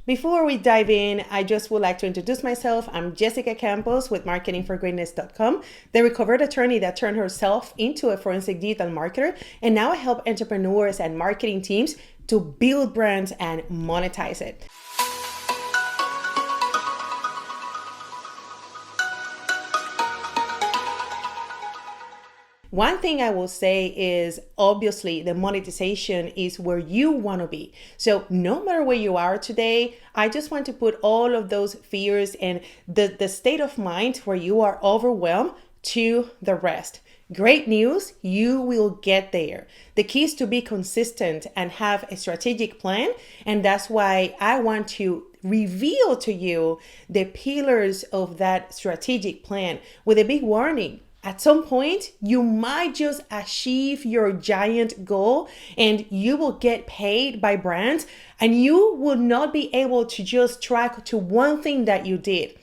Before we dive in, I just would like to introduce myself. I'm Jessica Campos with marketingforgreatness.com, the recovered attorney that turned herself into a forensic digital marketer. And now I help entrepreneurs and marketing teams to build brands and monetize it. One thing I will say is obviously the monetization is where you want to be. So no matter where you are today, I just want to put all of those fears and the state of mind where you are overwhelmed to the rest. Great news, you will get there. The key is to be consistent and have a strategic plan. And that's why I want to reveal to you the pillars of that strategic plan with a big warning. At some point, you might just achieve your giant goal and you will get paid by brands and you will not be able to just track to one thing that you did.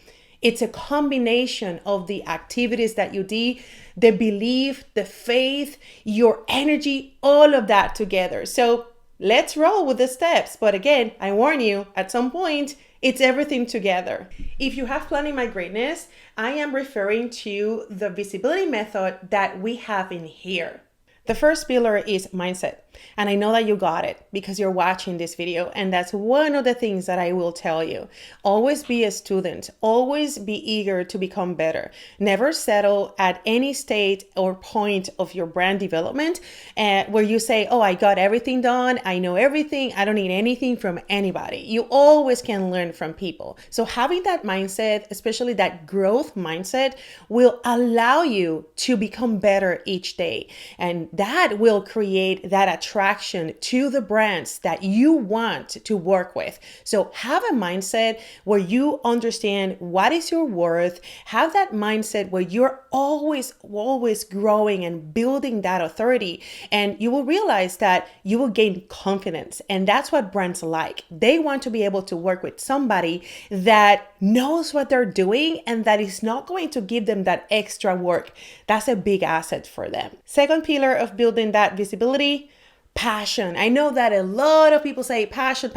It's a combination of the activities that you did, the belief, the faith, your energy, all of that together. So let's roll with the steps. But again, I warn you, at some point, it's everything together. If you have Planning My Greatness, I am referring to the visibility method that we have in here. The first pillar is mindset. And I know that you got it because you're watching this video. And that's one of the things that I will tell you. Always be a student. Always be eager to become better. Never settle at any state or point of your brand development where you say, oh, I got everything done. I know everything. I don't need anything from anybody. You always can learn from people. So having that mindset, especially that growth mindset, will allow you to become better each day. And that will create that attraction to the brands that you want to work with. So have a mindset where you understand what is your worth. Have that mindset where you're always growing and building that authority. And you will realize that you will gain confidence. And that's what brands like. They want to be able to work with somebody that knows what they're doing and that is not going to give them that extra work. That's a big asset for them. Second pillar of building that visibility, passion. I know that a lot of people say passion.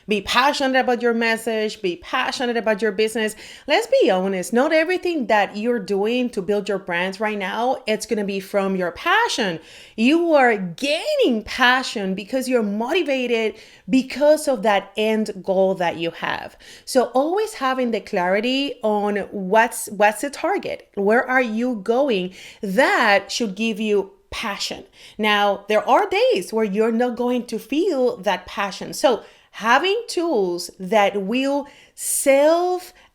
Be passionate about your message, be passionate about your business. Let's be honest, not everything that you're doing to build your brands right now, it's going to be from your passion. You are gaining passion because you're motivated because of that end goal that you have. So always having the clarity on what's the target, where are you going, that should give you passion. Now, there are days where you're not going to feel that passion. So having tools that will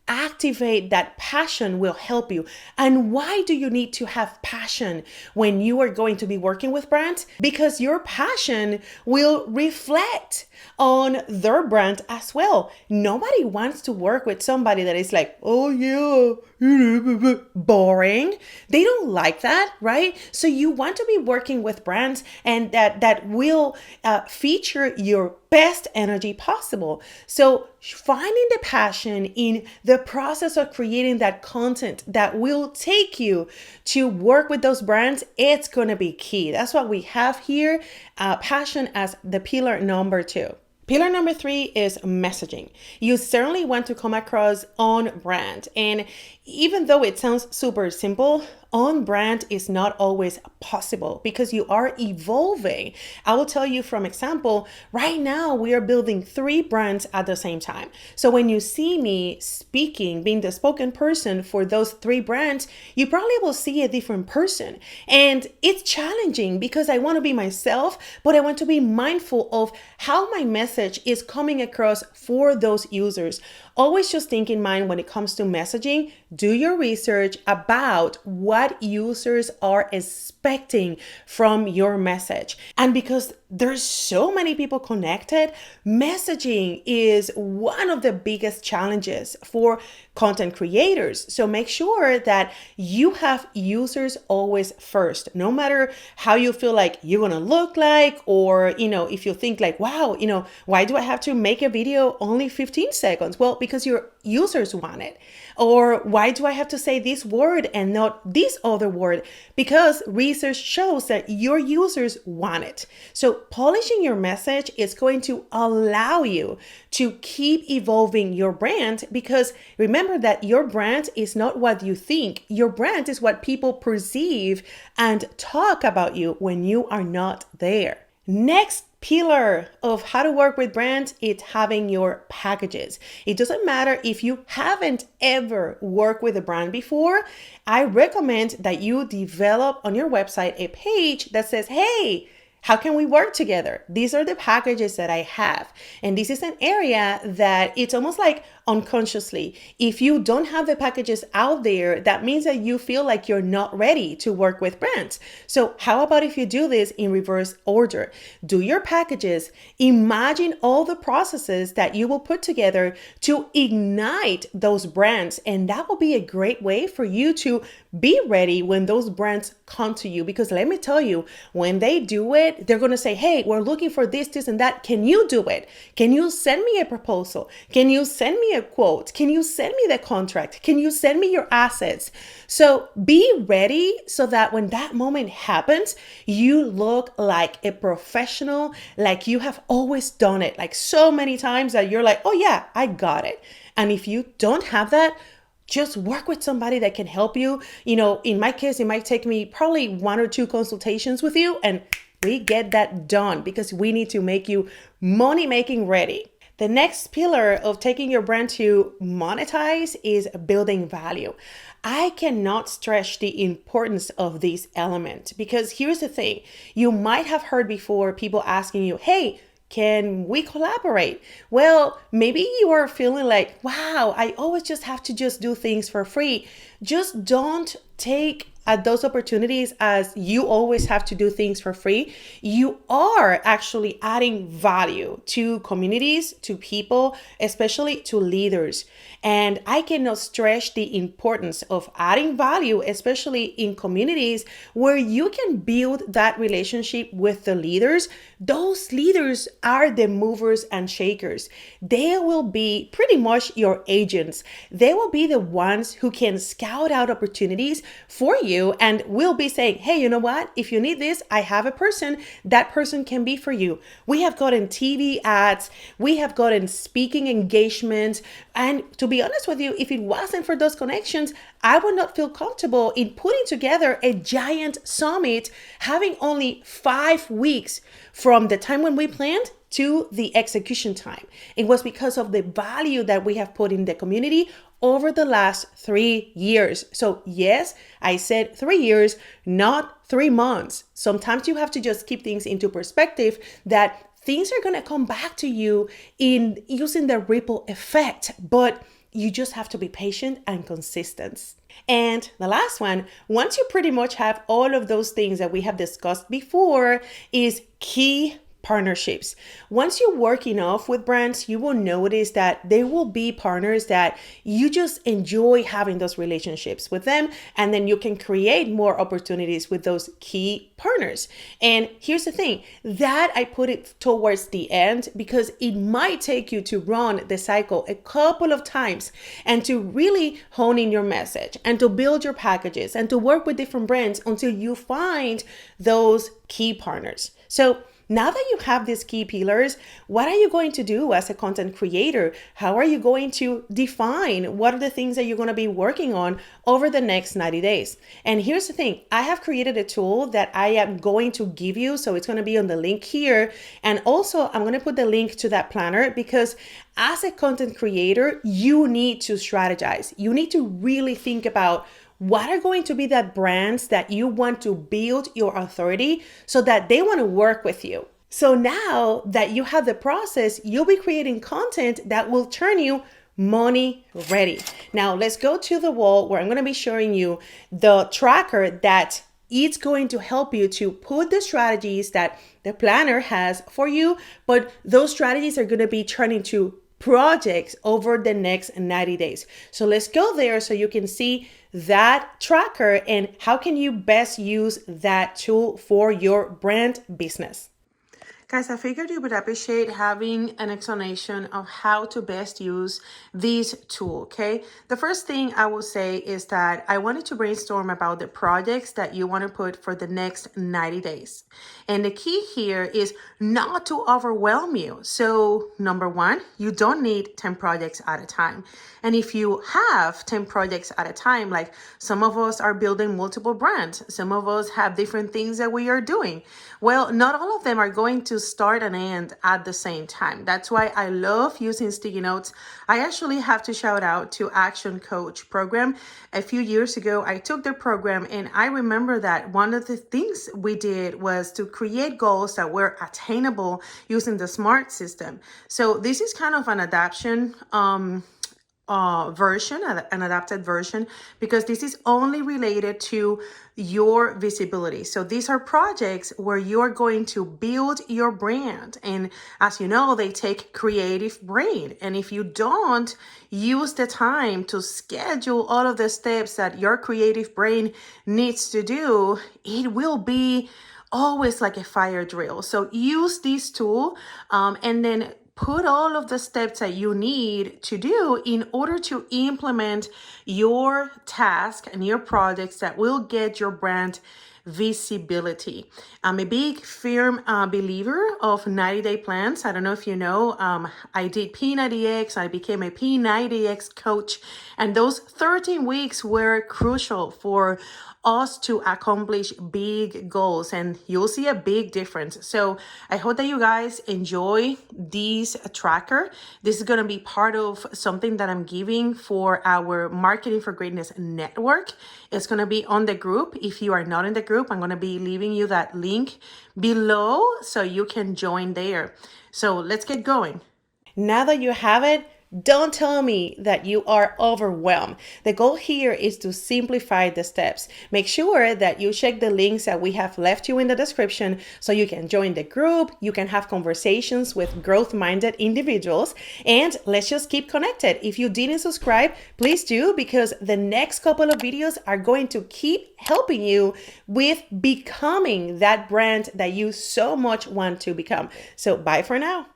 activate that passion will help you. And why do you need to have passion when you are going to be working with brands? Because your passion will reflect on their brand as well. Nobody wants to work with somebody that is like, oh yeah, boring. They don't like that, right? So you want to be working with brands and that will feature your best energy possible. So finding the passion in the process of creating that content that will take you to work with those brands, it's going to be key. That's what we have here. Passion as the pillar number 2. Pillar number 3 is messaging. You certainly want to come across on brand. And even though it sounds super simple, on brand is not always possible because you are evolving. I will tell you from example, right now we are building 3 brands at the same time. So when you see me speaking, being the spoken person for those 3 brands, you probably will see a different person. And it's challenging because I want to be myself, but I want to be mindful of how my message is coming across for those users. Always just think in mind when it comes to messaging, do your research about what users are expecting from your message. And because there's so many people connected, messaging is one of the biggest challenges for content creators. So make sure that you have users always first, no matter how you feel like you're going to look like, or, if you think like, wow, Why do I have to make a video only 15 seconds? Well, because your users want it. Or why do I have to say this word and not this other word? Because research shows that your users want it. So polishing your message is going to allow you to keep evolving your brand, because remember that your brand is not what you think. Your brand is what people perceive and talk about you when you are not there. Next pillar of how to work with brands is having your packages. It doesn't matter if you haven't ever worked with a brand before. I recommend that you develop on your website a page that says, hey, how can we work together? These are the packages that I have. And this is an area that it's almost like unconsciously. If you don't have the packages out there, that means that you feel like you're not ready to work with brands. So how about if you do this in reverse order? Do your packages, imagine all the processes that you will put together to ignite those brands. And that will be a great way for you to be ready when those brands come to you. Because let me tell you, when they do it, they're going to say, hey, we're looking for this, this, and that. Can you do it? Can you send me a proposal? Can you send me a quote? Can you send me the contract? Can you send me your assets? So be ready so that when that moment happens, you look like a professional, like you have always done it, like so many times that you're like, oh yeah, I got it. And if you don't have that, just work with somebody that can help you. You know, in my case, it might take me probably 1 or 2 consultations with you, and we get that done because we need to make you money making ready. The next pillar of taking your brand to monetize is building value. I cannot stress the importance of this element, because here's the thing. You might have heard before people asking you, hey, can we collaborate? Well, maybe you are feeling like, wow, I always just have to just do things for free. Just don't take those opportunities as you always have to do things for free. You are actually adding value to communities, to people, especially to leaders. And I cannot stress the importance of adding value, especially in communities where you can build that relationship with the leaders. Those leaders are the movers and shakers. They will be pretty much your agents. They will be the ones who can scout out opportunities for you and will be saying, hey, you know what? If you need this, I have a person. That person can be for you. We have gotten TV ads. We have gotten speaking engagements. And to be honest with you, if it wasn't for those connections, I would not feel comfortable in putting together a giant summit, having only 5 weeks from the time when we planned to the execution time. It was because of the value that we have put in the community over the last 3 years. So yes, I said 3 years, not 3 months. Sometimes you have to just keep things into perspective, that things are going to come back to you in using the ripple effect, but you just have to be patient and consistent. And the last one, once you pretty much have all of those things that we have discussed before, is key partnerships. Once you work enough with brands, you will notice that there will be partners that you just enjoy having those relationships with them, and then you can create more opportunities with those key partners. And here's the thing, that I put it towards the end because it might take you to run the cycle a couple of times and to really hone in your message and to build your packages and to work with different brands until you find those key partners. So now that you have these key pillars, what are you going to do as a content creator? How are you going to define what are the things that you're going to be working on over the next 90 days? And here's the thing, I have created a tool that I am going to give you. So it's going to be on the link here. And also I'm going to put the link to that planner, because as a content creator, you need to strategize. You need to really think about what are going to be the brands that you want to build your authority so that they want to work with you. So now that you have the process, you'll be creating content that will turn you money ready. Now let's go to the wall where I'm going to be showing you the tracker that it's going to help you to put the strategies that the planner has for you, but those strategies are going to be turned into projects over the next 90 days. So let's go there so you can see that tracker and how can you best use that tool for your brand business. Guys, I figured you would appreciate having an explanation of how to best use this tool, okay? The first thing I will say is that I wanted to brainstorm about the projects that you want to put for the next 90 days. And the key here is not to overwhelm you. So, number one, you don't need 10 projects at a time. And if you have 10 projects at a time, like some of us are building multiple brands, some of us have different things that we are doing. Well, not all of them are going to start and end at the same time. That's why I love using sticky notes. I actually have to shout out to Action Coach program. A few years ago, I took their program and I remember that one of the things we did was to create goals that were attainable using the SMART system. So this is kind of an adaptation version, an adapted version, because this is only related to your visibility. So these are projects where you're going to build your brand. And as you know, they take creative brain. And if you don't use the time to schedule all of the steps that your creative brain needs to do, it will be always like a fire drill. So use this tool and then put all of the steps that you need to do in order to implement your task and your projects that will get your brand visibility. I'm a big firm believer of 90-day plans. I don't know if you know, I did P90X, I became a P90X coach, and those 13 weeks were crucial for us to accomplish big goals, and you'll see a big difference. So I hope that you guys enjoy this tracker. This is going to be part of something that I'm giving for our Marketing for Greatness network. It's going to be on the group. If you are not in the group, I'm going to be leaving you that link below so you can join there. So let's get going. Now that you have it, don't tell me that you are overwhelmed. The goal here is to simplify the steps. Make sure that you check the links that we have left you in the description so you can join the group, you can have conversations with growth-minded individuals, and let's just keep connected. If you didn't subscribe, please do, because the next couple of videos are going to keep helping you with becoming that brand that you so much want to become. So bye for now.